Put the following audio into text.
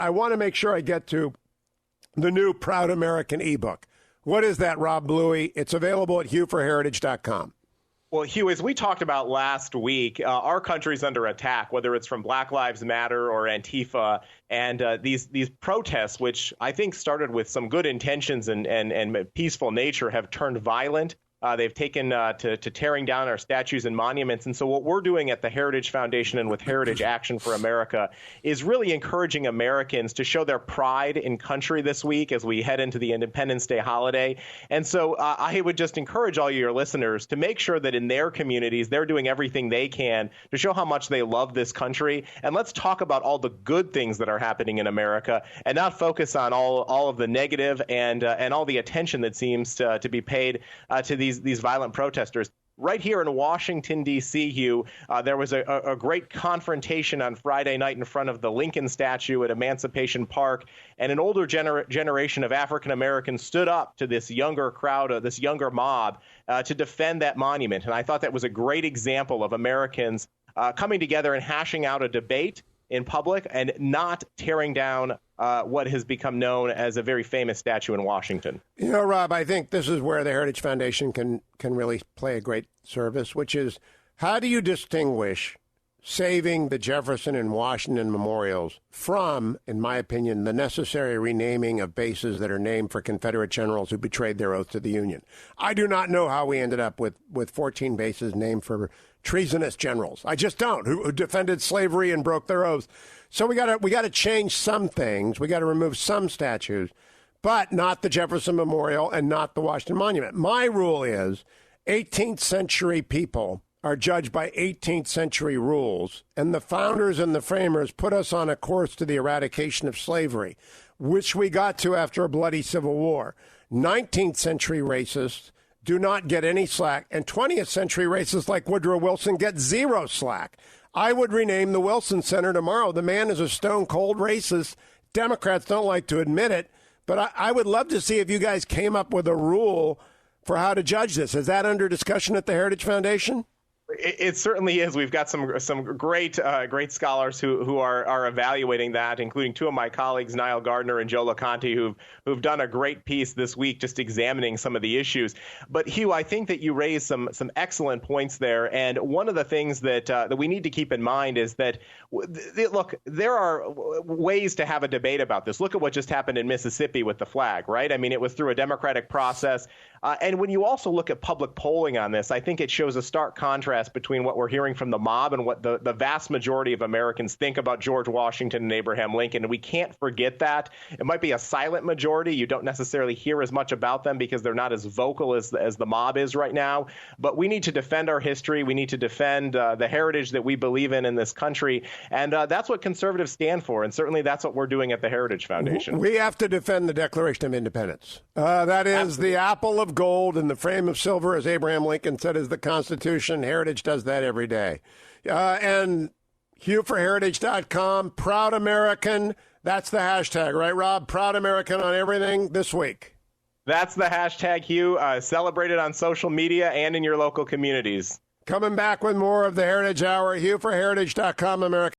I want to make sure I get to the new Proud American ebook. What is that, Rob Bluey? It's available at hughforheritage.com. Well, Hugh, as we talked about last week, our country's under attack, whether it's from Black Lives Matter or Antifa, and these protests, which I think started with some good intentions and peaceful nature, have turned violent. They've taken to tearing down our statues and monuments. And so what we're doing at the Heritage Foundation and with Heritage Action for America is really encouraging Americans to show their pride in country this week as we head into the Independence Day holiday. And so I would just encourage all your listeners to make sure that in their communities, they're doing everything they can to show how much they love this country. And let's talk about all the good things that are happening in America and not focus on all of the negative and all the attention that seems to be paid to these violent protesters. Right here in Washington, D.C., Hugh, there was a great confrontation on Friday night in front of the Lincoln statue at Emancipation Park, and an older generation of African Americans stood up to this younger crowd, this younger mob, to defend that monument. And I thought that was a great example of Americans coming together and hashing out a debate in public and not tearing down what has become known as a very famous statue in Washington. You know, Rob, I think this is where the Heritage Foundation can really play a great service, which is how do you distinguish saving the Jefferson and Washington memorials from, in my opinion, the necessary renaming of bases that are named for Confederate generals who betrayed their oath to the Union? I do not know how we ended up with 14 bases named for treasonous generals. I just don't, who defended slavery and broke their oaths. So we got to change some things. We got to remove some statues, but not the Jefferson Memorial and not the Washington Monument. My rule is 18th century people are judged by 18th century rules, and the founders and the framers put us on a course to the eradication of slavery, which we got to after a bloody Civil War. 19th century racists do not get any slack, and 20th century racists like Woodrow Wilson get zero slack. I would rename the Wilson Center tomorrow. The man is a stone-cold racist. Democrats don't like to admit it, but I would love to see if you guys came up with a rule for how to judge this. Is that under discussion at the Heritage Foundation? It certainly is. We've got some great scholars who are evaluating that, including two of my colleagues, Niall Gardner and Joe LoConte, who've done a great piece this week just examining some of the issues. But Hugh, I think that you raised some excellent points there, and one of the things that we need to keep in mind is that look, there are ways to have a debate about this. Look at what just happened in Mississippi with the flag, right? I mean, it was through a democratic process. And when you also look at public polling on this, I think it shows a stark contrast between what we're hearing from the mob and what the vast majority of Americans think about George Washington and Abraham Lincoln. And we can't forget that. It might be a silent majority. You don't necessarily hear as much about them because they're not as vocal as the mob is right now. But we need to defend our history. We need to defend the heritage that we believe in this country. And that's what conservatives stand for. And certainly that's what we're doing at the Heritage Foundation. We have to defend the Declaration of Independence. That is Absolutely. The apple of gold in the frame of silver, as Abraham Lincoln said, is the Constitution. Heritage does that every day. And HughForHeritage.com, Proud American. That's the hashtag, right, Rob? Proud American on everything this week. That's the hashtag, Hugh. Celebrate it on social media and in your local communities. Coming back with more of the Heritage Hour, HughForHeritage.com, America.